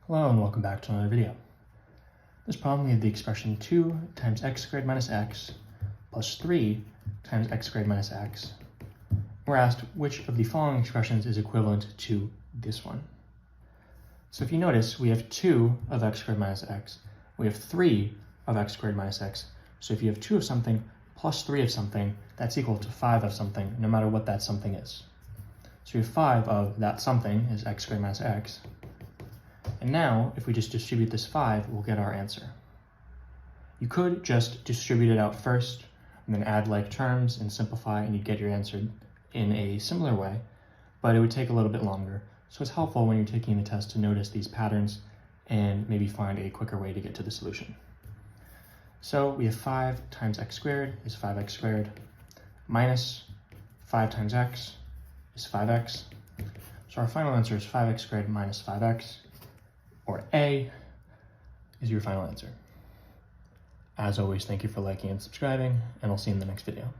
Hello and welcome back to another video. This problem we have the expression 2 times x squared minus x plus 3 times x squared minus x. We're asked which of the following expressions is equivalent to this one. So if you notice, we have 2 of x squared minus x. We have 3 of x squared minus x. So if you have 2 of something plus 3 of something, that's equal to 5 of something, no matter what that something is. So we have 5 of that something is x squared minus x. And now, if we just distribute this 5, we'll get our answer. You could just distribute it out first, and then add like terms and simplify, and you'd get your answer in a similar way, but it would take a little bit longer. So it's helpful when you're taking the test to notice these patterns and maybe find a quicker way to get to the solution. So we have 5 times x squared is 5x squared, minus 5 times x is 5x. So our final answer is 5x squared minus 5x. Or A is your final answer. As always, thank you for liking and subscribing, and I'll see you in the next video.